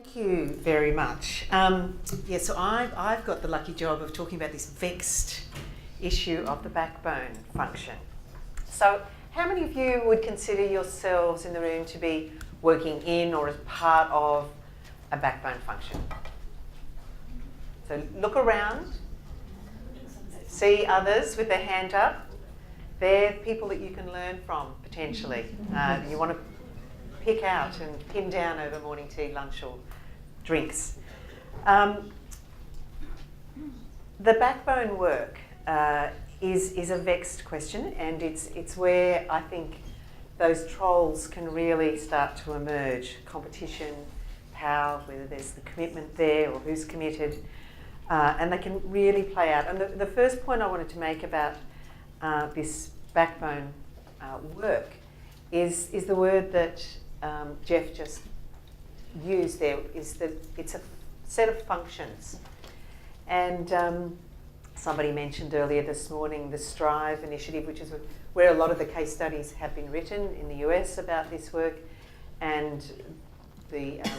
Thank you very much. So I've got the lucky job of talking about this vexed issue of the backbone function. So how many of you would consider yourselves in the room to be working in or as part of a backbone function? So look around, see others with their hand up. They're people that you can learn from, potentially. You want to pick out and pin down over morning tea, lunch or drinks. The backbone work is a vexed question, and it's where I think those trolls can really start to emerge. Competition, power, whether there's the commitment there or who's committed, and they can really play out. And the first point I wanted to make about this backbone work is the word that Geoff just used there, is that it's a set of functions. And somebody mentioned earlier this morning the STRIVE initiative, which is where a lot of the case studies have been written in the US about this work. And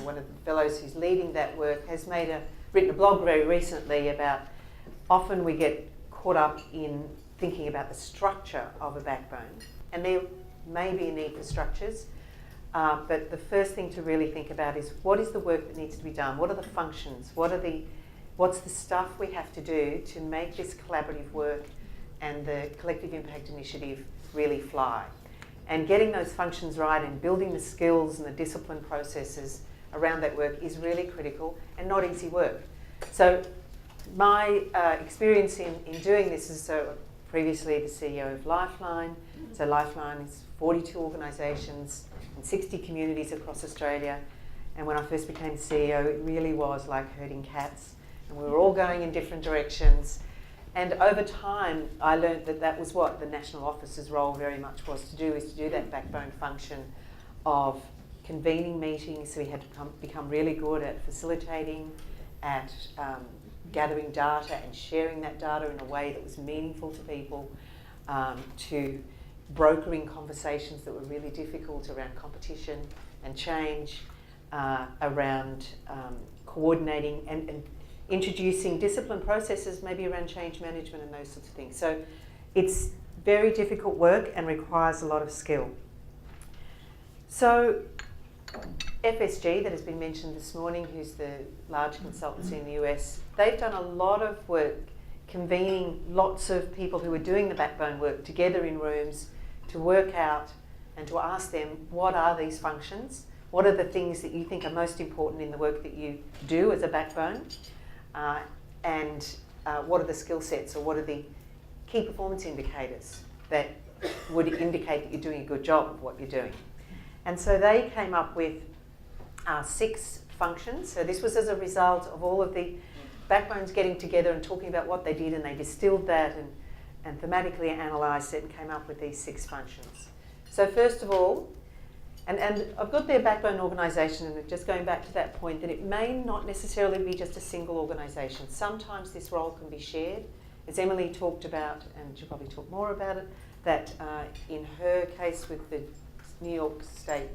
one of the fellows who's leading that work has written a blog very recently about often we get caught up in thinking about the structure of a backbone. And there may be a need for structures, but the first thing to really think about is what is the work that needs to be done? What are the functions? What's the stuff we have to do to make this collaborative work and the collective impact initiative really fly? And getting those functions right and building the skills and the discipline processes around that work is really critical and not easy work. So my experience in doing this is previously the CEO of Lifeline. So Lifeline is 42 organisations and 60 communities across Australia. And when I first became CEO, it really was like herding cats. And we were all going in different directions. And over time, I learned that was what the national office's role very much was to do, is to do that backbone function of convening meetings. So we had to become really good at facilitating, at gathering data and sharing that data in a way that was meaningful to people, to brokering conversations that were really difficult around competition and change, around coordinating and introducing discipline processes, maybe around change management and those sorts of things. So it's very difficult work and requires a lot of skill. So FSG, that has been mentioned this morning, who's the large consultancy in the US, they've done a lot of work convening lots of people who are doing the backbone work together in rooms to work out and to ask them, what are these functions? What are the things that you think are most important in the work that you do as a backbone? And what are the skill sets, or what are the key performance indicators that would indicate that you're doing a good job of what you're doing? And so they came up with 6 functions. So this was as a result of all of the backbones getting together and talking about what they did, and they distilled that and thematically analysed it and came up with these 6 functions. So first of all, and I've got their backbone organisation, and just going back to that point, that it may not necessarily be just a single organisation. Sometimes this role can be shared. As Emily talked about, and she'll probably talk more about it, that in her case with the New York State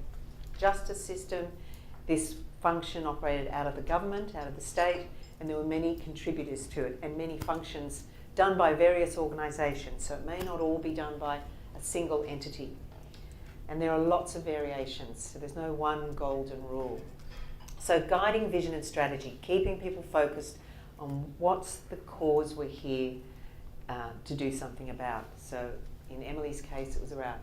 justice system, this function operated out of the government, out of the state, and there were many contributors to it and many functions done by various organisations. So it may not all be done by a single entity. And there are lots of variations, so there's no one golden rule. So guiding vision and strategy, keeping people focused on what's the cause we're here to do something about. So in Emily's case, it was around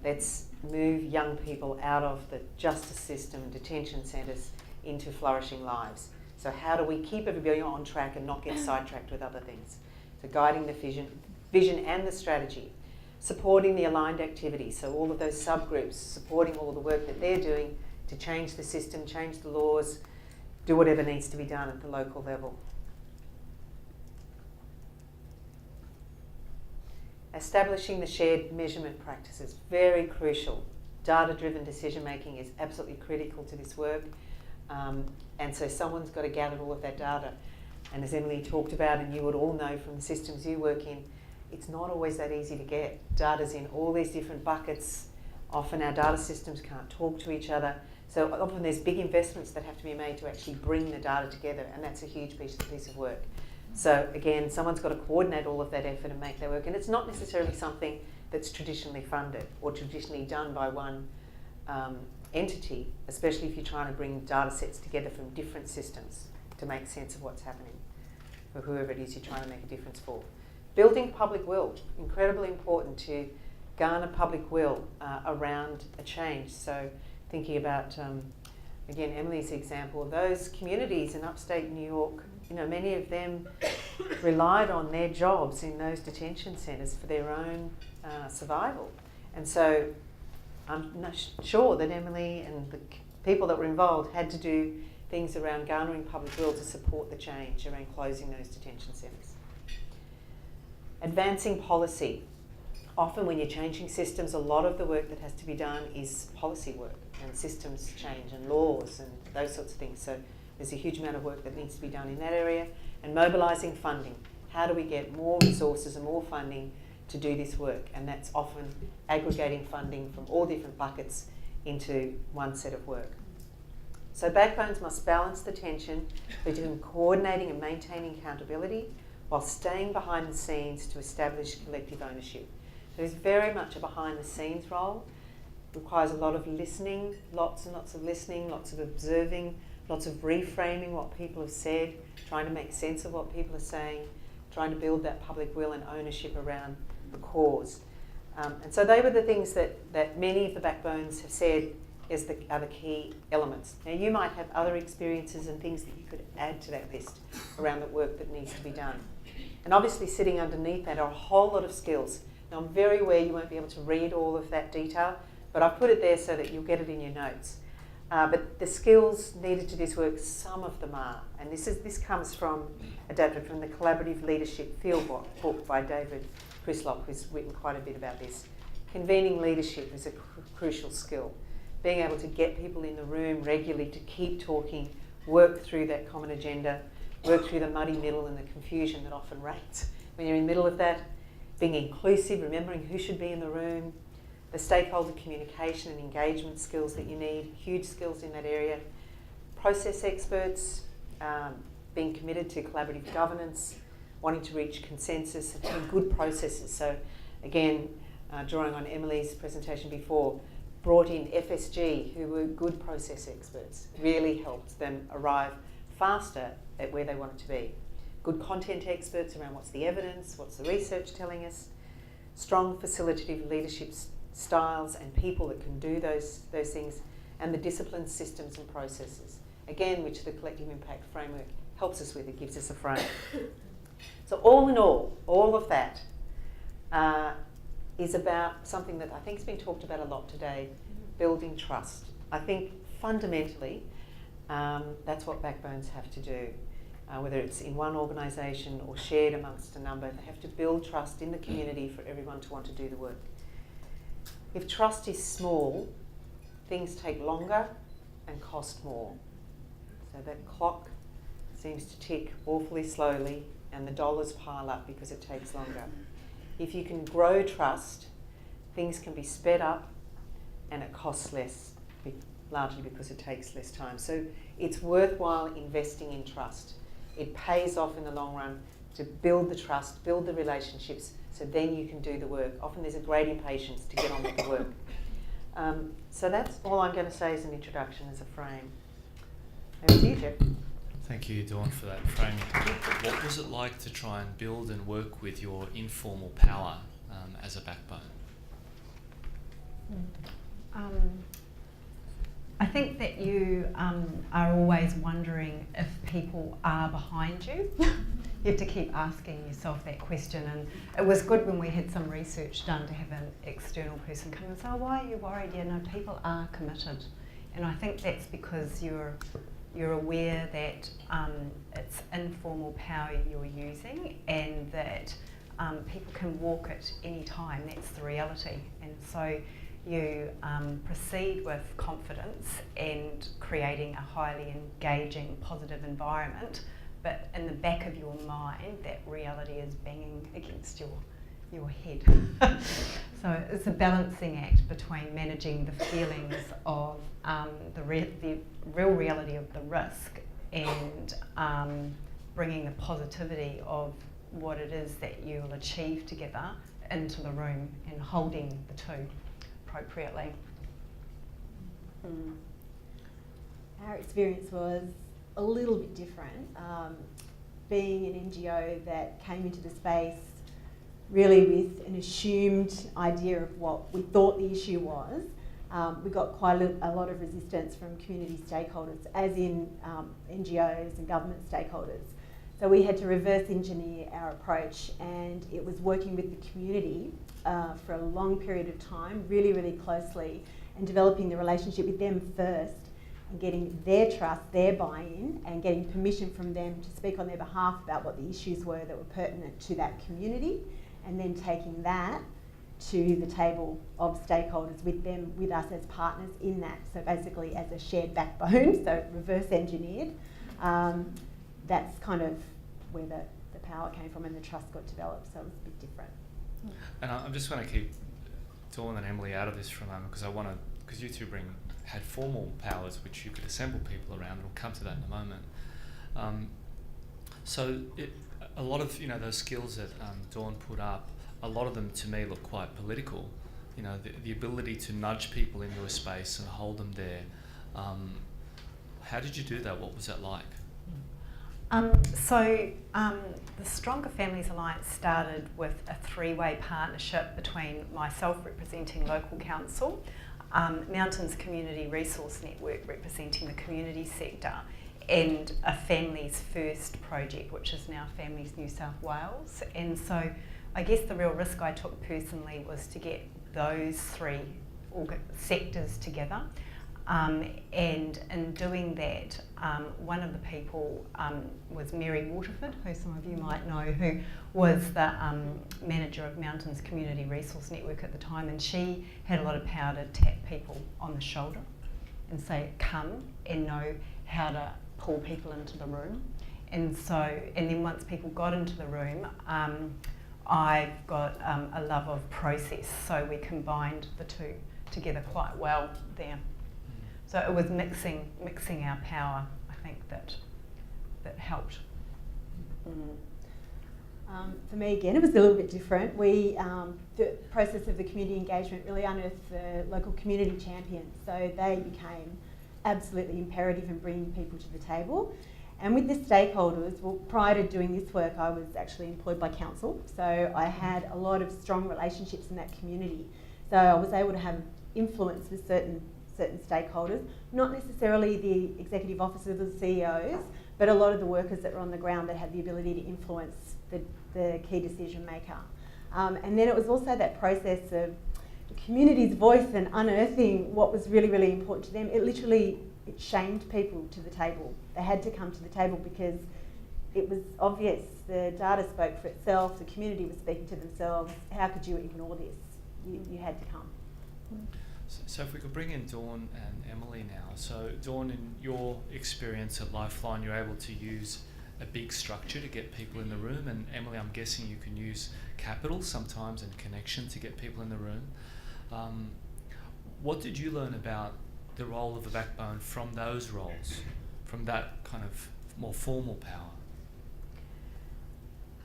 let's move young people out of the justice system and detention centres into flourishing lives. So how do we keep everybody on track and not get sidetracked with other things? So guiding the vision and the strategy. Supporting the aligned activities, so all of those subgroups, supporting all of the work that they're doing to change the system, change the laws, do whatever needs to be done at the local level. Establishing the shared measurement practices, very crucial. Data-driven decision making is absolutely critical to this work. And so someone's got to gather all of that data. And as Emily talked about, and you would all know from the systems you work in, it's not always that easy to get. Data's in all these different buckets. Often our data systems can't talk to each other. So often there's big investments that have to be made to actually bring the data together, and that's a huge piece of work. So again, someone's got to coordinate all of that effort and make that work, and it's not necessarily something that's traditionally funded or traditionally done by one entity, especially if you're trying to bring data sets together from different systems to make sense of what's happening for whoever it is you're trying to make a difference for. Building public will, incredibly important to garner public will around a change. So thinking about, again, Emily's example, those communities in upstate New York, you know, many of them relied on their jobs in those detention centres for their own survival. And so I'm not sure that Emily and the people that were involved had to do things around garnering public will to support the change around closing those detention centres. Advancing policy. Often when you're changing systems, a lot of the work that has to be done is policy work and systems change and laws and those sorts of things. So there's a huge amount of work that needs to be done in that area. And mobilising funding. How do we get more resources and more funding to do this work? And that's often aggregating funding from all different buckets into one set of work. So backbones must balance the tension between coordinating and maintaining accountability while staying behind the scenes to establish collective ownership. So it's very much a behind the scenes role. It requires a lot of listening, lots and lots of listening, lots of observing, lots of reframing what people have said, trying to make sense of what people are saying, trying to build that public will and ownership around the cause. And so they were the things that many of the backbones have said are the key elements. Now you might have other experiences and things that you could add to that list around the work that needs to be done. And obviously sitting underneath that are a whole lot of skills. Now I'm very aware you won't be able to read all of that detail, but I've put it there so that you'll get it in your notes. But the skills needed to this work, some of them are. And this comes from, adapted from the Collaborative Leadership Field book by David Crislop, who's written quite a bit about this. Convening leadership is a crucial skill. Being able to get people in the room regularly to keep talking, work through that common agenda, work through the muddy middle and the confusion that often reigns when you're in the middle of that. Being inclusive, remembering who should be in the room, the stakeholder communication and engagement skills that you need, huge skills in that area. Process experts, being committed to collaborative governance, wanting to reach consensus, and good processes. So again, drawing on Emily's presentation before, brought in FSG, who were good process experts, really helped them arrive faster at where they wanted to be. Good content experts around what's the evidence, what's the research telling us, strong facilitative leadership styles and people that can do those things, and the disciplines, systems and processes, again, which the collective impact framework helps us with. It gives us a frame. So all in all of that is about something that I think has been talked about a lot today, building trust. I think fundamentally that's what backbones have to do. Whether it's in one organisation or shared amongst a number, they have to build trust in the community for everyone to want to do the work. If trust is small, things take longer and cost more. So that clock seems to tick awfully slowly and the dollars pile up because it takes longer. If you can grow trust, things can be sped up and it costs less, largely because it takes less time. So it's worthwhile investing in trust. It pays off in the long run to build the trust, build the relationships, so then you can do the work. Often there's a great impatience to get on with the work. So that's all I'm going to say as an introduction, as a frame. Over to you, Geoff. Thank you, Dawn, for that framing. What was it like to try and build and work with your informal power as a backbone? I think that you are always wondering if people are behind you. You have to keep asking yourself that question, and it was good when we had some research done to have an external person come and say, oh, why are you worried? Yeah, no, people are committed. And I think that's because you're aware that it's informal power you're using, and that people can walk at any time. That's the reality. And so you proceed with confidence and creating a highly engaging, positive environment, but in the back of your mind, that reality is banging against your your head. So it's a balancing act between managing the feelings of the real reality of the risk and bringing the positivity of what it is that you'll achieve together into the room and holding the two appropriately. Our experience was a little bit different. Being an NGO that came into the space really with an assumed idea of what we thought the issue was, we got quite a lot of resistance from community stakeholders, as in NGOs and government stakeholders. So we had to reverse engineer our approach, and it was working with the community for a long period of time, really, really closely, and developing the relationship with them first, and getting their trust, their buy-in, and getting permission from them to speak on their behalf about what the issues were that were pertinent to that community, and then taking that to the table of stakeholders with them, with us as partners in that. So basically as a shared backbone, so reverse engineered. That's kind of where the power came from and the trust got developed, so it was a bit different. And I'm just going to keep Dawn and Emily out of this for a moment because you two had formal powers which you could assemble people around, and we'll come to that in a moment. A lot of those skills that Dawn put up, a lot of them to me look quite political. The ability to nudge people into a space and hold them there. How did you do that? What was that like? The Stronger Families Alliance started with a three-way partnership between myself representing local council, Mountains Community Resource Network representing the community sector, and a Families First project, which is now Families New South Wales. And so I guess the real risk I took personally was to get those three sectors together. And in doing that, one of the people was Mary Waterford, who some of you might know, who was the manager of Mountains Community Resource Network at the time, and she had a lot of power to tap people on the shoulder and say, come, and know how to pull people into the room. And then once people got into the room, I've got a love of process, so we combined the two together quite well there. So it was mixing our power, I think, that helped. For me, again, it was a little bit different. The process of the community engagement really unearthed the local community champions. So they became absolutely imperative in bringing people to the table. And with the stakeholders, well, prior to doing this work, I was actually employed by council. So I had a lot of strong relationships in that community. So I was able to have influence with certain stakeholders, not necessarily the executive officers or the CEOs, but a lot of the workers that were on the ground that had the ability to influence the key decision maker. And then it was also that process of the community's voice and unearthing what was really, really important to them. It shamed people to the table. They had to come to the table because it was obvious. The data spoke for itself, the community was speaking to themselves. How could you ignore this? You had to come. So if we could bring in Dawn and Emily now. So Dawn, in your experience at Lifeline, you're able to use a big structure to get people in the room, and Emily, I'm guessing you can use capital sometimes and connection to get people in the room. What did you learn about the role of the backbone from those roles, from that kind of more formal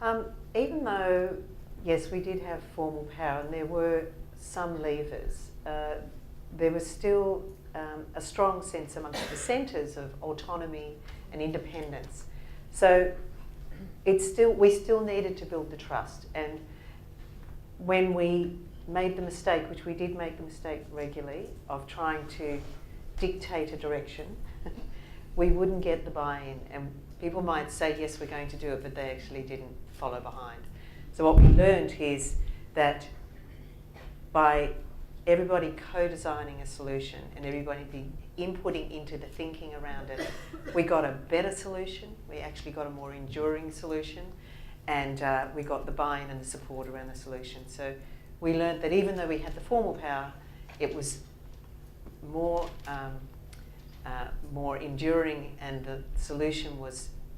power? Even though, yes, we did have formal power and there were some levers, there was still a strong sense amongst the centres of autonomy and independence. So we still needed to build the trust. And when we made the mistake, which we did make the mistake regularly, of trying to dictate a direction, we wouldn't get the buy-in. And people might say, yes, we're going to do it, but they actually didn't follow behind. So what we learned is that by everybody co-designing a solution and everybody inputting into the thinking around it, we got a better solution. We actually got a more enduring solution, and we got the buy-in and the support around the solution. So we learned that even though we had the formal power, it was more enduring, and the solution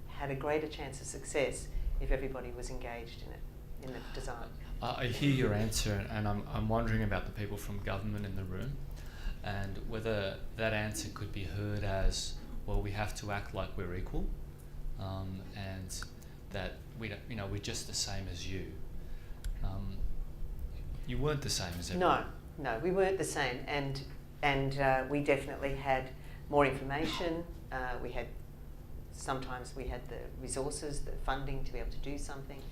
had a greater chance of success if everybody was engaged in it. in the design. I hear your answer, and I'm wondering about the people from government in the room, and whether that answer could be heard as, well, we have to act like we're equal, and that we don't, we're just the same as you. You weren't the same as everyone. No, we weren't the same, and we definitely had more information. Sometimes we had the resources, the funding to be able to do something.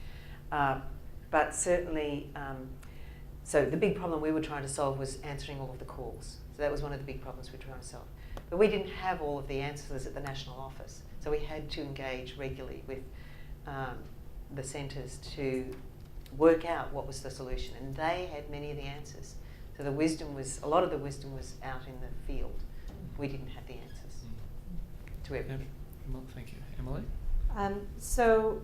But certainly, so the big problem we were trying to solve was answering all of the calls. So that was one of the big problems we were trying to solve. But we didn't have all of the answers at the national office. So we had to engage regularly with the centres to work out what was the solution. And they had many of the answers. So a lot of the wisdom was out in the field. We didn't have the answers to everything. Well, thank you. Emily? So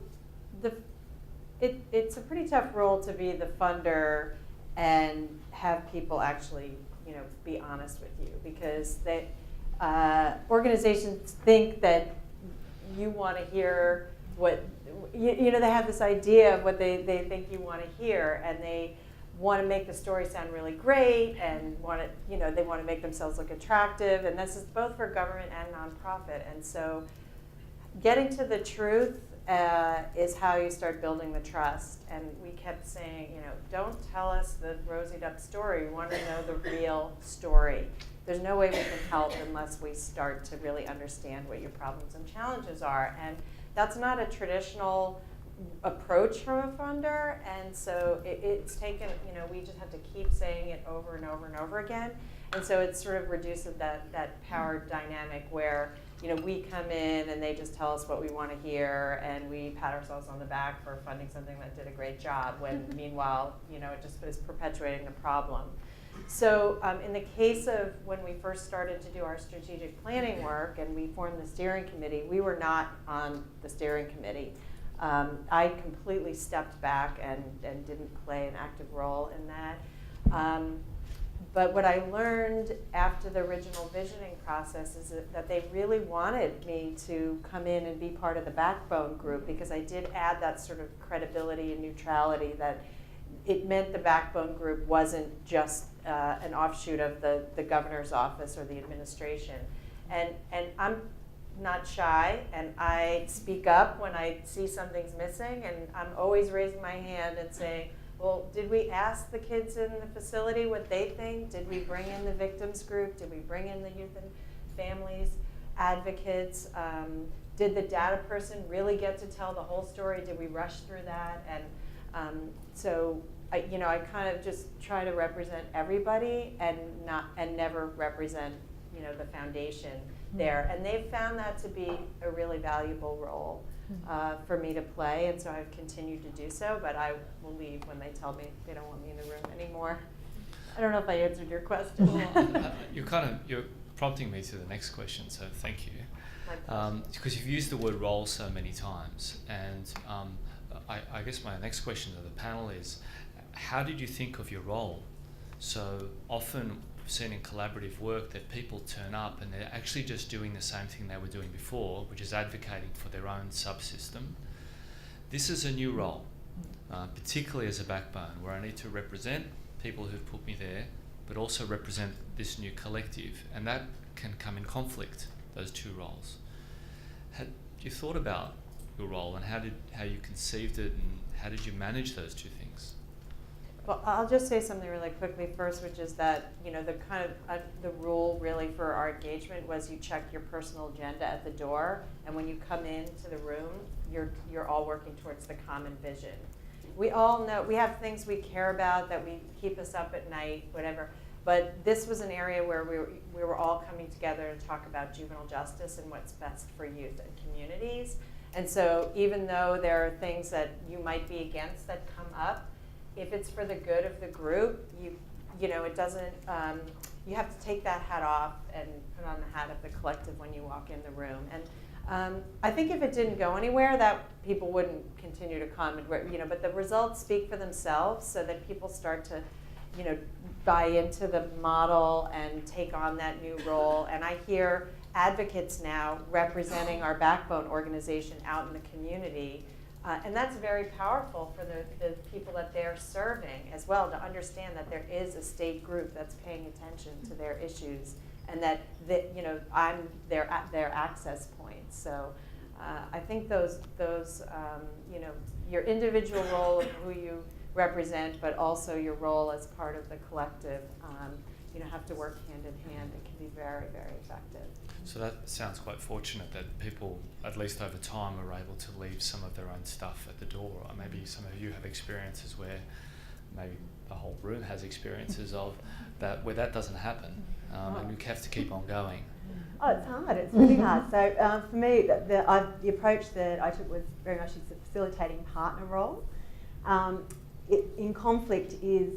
it's a pretty tough role to be the funder and have people actually, be honest with you, because organizations think that you want to hear what, they have this idea of what they think you want to hear, and they want to make the story sound really great and they want to make themselves look attractive, and this is both for government and nonprofit. And so getting to the truth is how you start building the trust. And we kept saying, don't tell us the rosied up story. We want to know the real story. There's no way we can help unless we start to really understand what your problems and challenges are. And that's not a traditional approach from a funder. And so it's taken, we just have to keep saying it over and over and over again. And so it sort of reduces that power dynamic where we come in and they just tell us what we want to hear, and we pat ourselves on the back for funding something that did a great job, when meanwhile, it just is perpetuating the problem. So in the case of when we first started to do our strategic planning work and we formed the steering committee, we were not on the steering committee. I completely stepped back and didn't play an active role in that. But what I learned after the original visioning process is that they really wanted me to come in and be part of the backbone group, because I did add that sort of credibility and neutrality, that it meant the backbone group wasn't just an offshoot of the governor's office or the administration. And I'm not shy, and I speak up when I see something's missing, and I'm always raising my hand and saying, well, did we ask the kids in the facility what they think? Did we bring in the victims group? Did we bring in the youth and families advocates? Did the data person really get to tell the whole story? Did we rush through that? And so I kind of just try to represent everybody and never represent the foundation there. And they've found that to be a really valuable role for me to play, and so I've continued to do so, but I will leave when they tell me they don't want me in the room anymore. I don't know if I answered your question. You're prompting me to the next question, so thank you. Because you've used the word role so many times, and I guess my next question to the panel is, how did you think of your role? So often we've seen in collaborative work that people turn up and they're actually just doing the same thing they were doing before, which is advocating for their own subsystem. This is a new role, particularly as a backbone, where I need to represent people who've put me there, but also represent this new collective, and that can come in conflict, those two roles. Had you thought about your role and how you conceived it, and how did you manage those two things? Well, I'll just say something really quickly first, which is that the kind of the rule really for our engagement was you check your personal agenda at the door, and when you come into the room, you're all working towards the common vision. We all know we have things we care about that we keep us up at night, whatever. But this was an area where we were all coming together to talk about juvenile justice and what's best for youth and communities. And so even though there are things that you might be against that come up, if it's for the good of the group, it doesn't. You have to take that hat off and put on the hat of the collective when you walk in the room. And I think if it didn't go anywhere, that people wouldn't continue to come. But the results speak for themselves, so that people start to, buy into the model and take on that new role. And I hear advocates now representing our backbone organization out in the community, And that's very powerful for the people that they're serving as well, to understand that there is a state group that's paying attention to their issues, and that I'm their access point. So I think those your individual role of who you represent, but also your role as part of the collective, have to work hand in hand. It can be very, very effective. So that sounds quite fortunate that people, at least over time, are able to leave some of their own stuff at the door. Or maybe some of you have experiences where maybe the whole room has experiences of that where that doesn't happen, and you have to keep on going. Oh, it's hard. It's really hard. So for me, the approach that I took was very much a facilitating partner role. In conflict is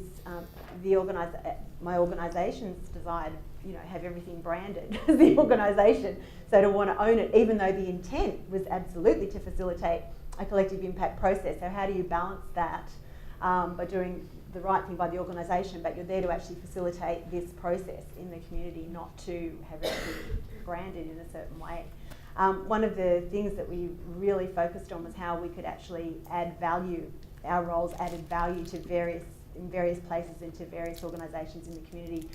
my organisation's desire to have everything branded as the organisation, so to want to own it, even though the intent was absolutely to facilitate a collective impact process. So how do you balance that by doing the right thing by the organisation, but you're there to actually facilitate this process in the community, not to have it branded in a certain way. One of the things that we really focused on was how we could actually add value. Our roles added value to various places and to various organisations in the community,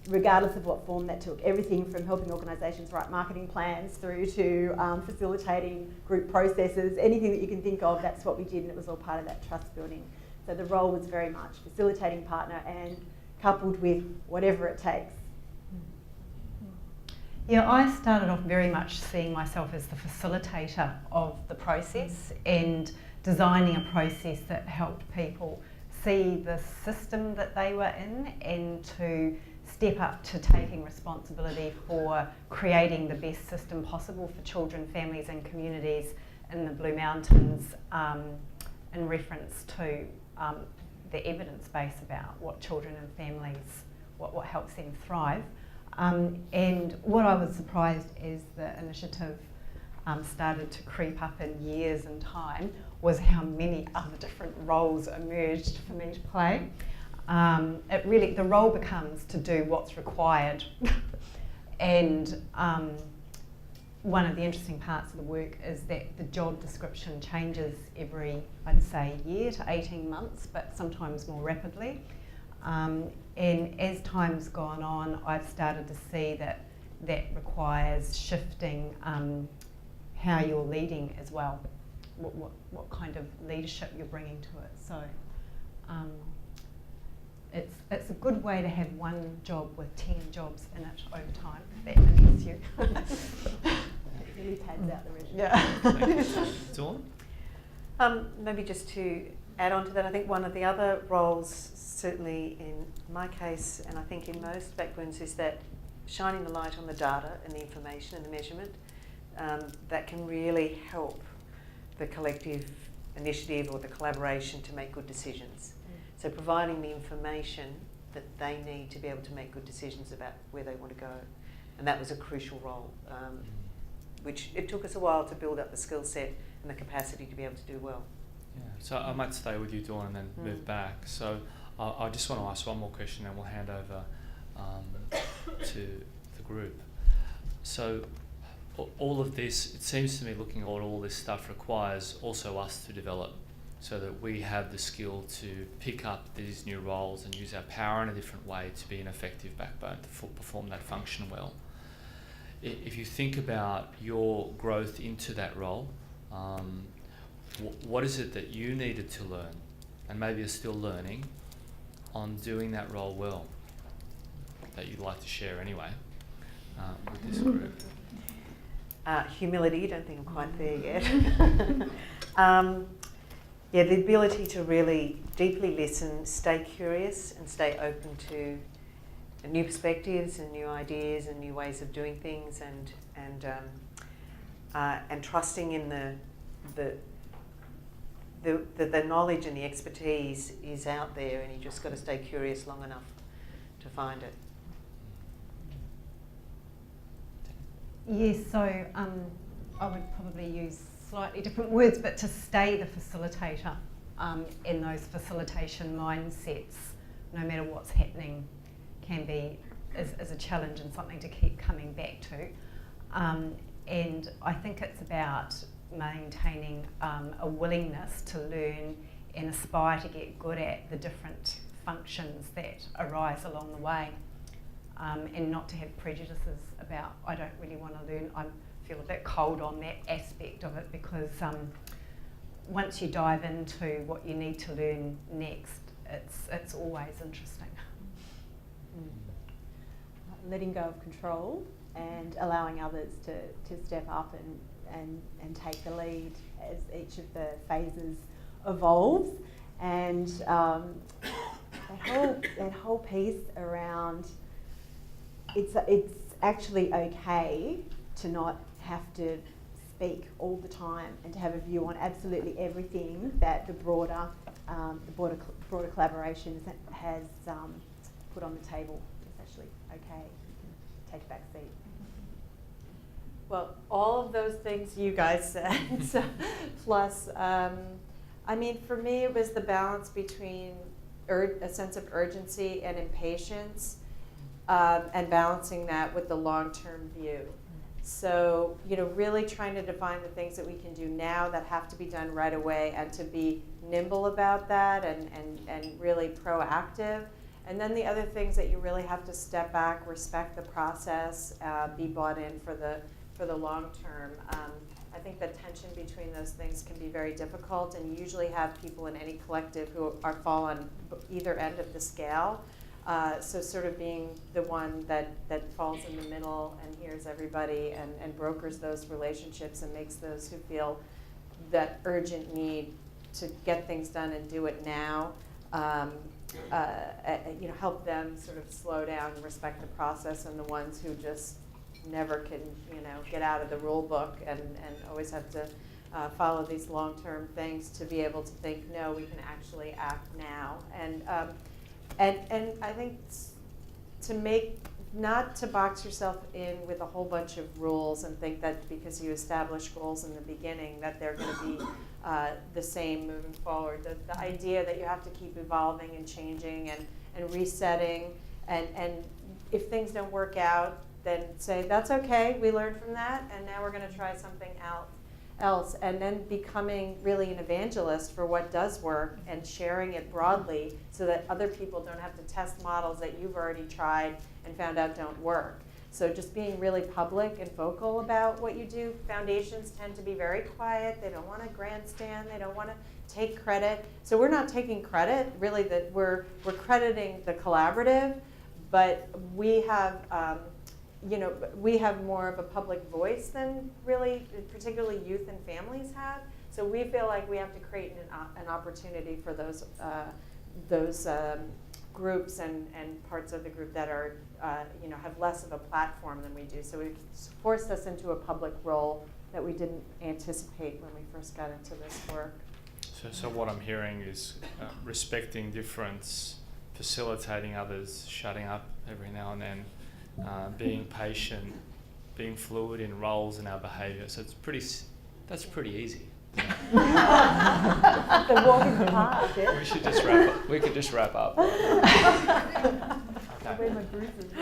regardless of what form that took. Everything from helping organisations write marketing plans through to facilitating group processes, anything that you can think of, that's what we did, and it was all part of that trust building. So the role was very much facilitating partner and coupled with whatever it takes. Yeah, I started off very much seeing myself as the facilitator of the process and designing a process that helped people see the system that they were in and to step up to taking responsibility for creating the best system possible for children, families and communities in the Blue Mountains, in reference to the evidence base about what children and families, what helps them thrive. And what I was surprised as the initiative started to creep up in years and time was how many other different roles emerged for me to play. The role becomes to do what's required. And one of the interesting parts of the work is that the job description changes every, I'd say, year to 18 months, but sometimes more rapidly. And as time's gone on, I've started to see that requires shifting how you're leading as well, what kind of leadership you're bringing to it. So it's a good way to have one job with 10 jobs in it over time, if that interests you. It really pads out the resume. Yeah. Dawn? Maybe just to add on to that, I think one of the other roles, certainly in my case, and I think in most backgrounds, is that shining the light on the data and the information and the measurement that can really help the collective initiative or the collaboration to make good decisions. So providing the information that they need to be able to make good decisions about where they want to go. And that was a crucial role, which it took us a while to build up the skill set and the capacity to be able to do well. Yeah, so I might stay with you, Dawn, and then move back. So I just want to ask one more question and we'll hand over to the group. So all of this, it seems to me, looking at all this stuff requires also us to develop so that we have the skill to pick up these new roles and use our power in a different way to be an effective backbone to perform that function well. If you think about your growth into that role, what is it that you needed to learn and maybe are still learning on doing that role well that you'd like to share anyway with this group? Humility, don't think I'm quite there yet. Yeah, the ability to really deeply listen, stay curious and stay open to new perspectives and new ideas and new ways of doing things, and trusting in the knowledge and the expertise is out there, and you just got to stay curious long enough to find it. Yes, so I would probably use slightly different words, but to stay the facilitator in those facilitation mindsets, no matter what's happening, can be is a challenge and something to keep coming back to. And I think it's about maintaining a willingness to learn and aspire to get good at the different functions that arise along the way, and not to have prejudices about, I don't really want to learn. I feel a bit cold on that aspect of it, because once you dive into what you need to learn next, it's always interesting. Letting go of control and allowing others to step up and take the lead as each of the phases evolves. And that whole piece around it's actually okay to not have to speak all the time and to have a view on absolutely everything that the broader collaboration has put on the table. It's actually okay. You can take a back seat. Well, all of those things you guys said, plus, I mean, for me, it was the balance between a sense of urgency and impatience, and balancing that with the long-term view. So, really trying to define the things that we can do now that have to be done right away, and to be nimble about that and really proactive. And then the other things that you really have to step back, respect the process, be bought in for the long term. I think the tension between those things can be very difficult, and you usually have people in any collective who fall on either end of the scale. So sort of being the one that falls in the middle and hears everybody and brokers those relationships and makes those who feel that urgent need to get things done and do it now, help them sort of slow down and respect the process, and the ones who just never can, get out of the rule book and always have to follow these long-term things to be able to think, no, we can actually act now. And I think not to box yourself in with a whole bunch of rules and think that because you establish goals in the beginning that they're going to be the same moving forward. The idea that you have to keep evolving and changing and resetting, and if things don't work out, then say, that's okay, we learned from that, and now we're going to try something else, and then becoming really an evangelist for what does work and sharing it broadly so that other people don't have to test models that you've already tried and found out don't work. So just being really public and vocal about what you do. Foundations tend to be very quiet. They don't want to grandstand. They don't want to take credit. So we're not taking credit, really, that we're crediting the collaborative, but we have we have more of a public voice than really, particularly youth and families have. So we feel like we have to create an opportunity for those groups and parts of the group that are, have less of a platform than we do. So it forced us into a public role that we didn't anticipate when we first got into this work. So what I'm hearing is respecting difference, facilitating others, shutting up every now and then, being patient, being fluid in roles and our behaviour. So that's pretty easy. The walking path. Yeah. We should just wrap up. We could just wrap up. Okay. Where my bruises.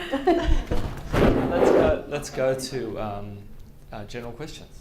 Let's go to general questions.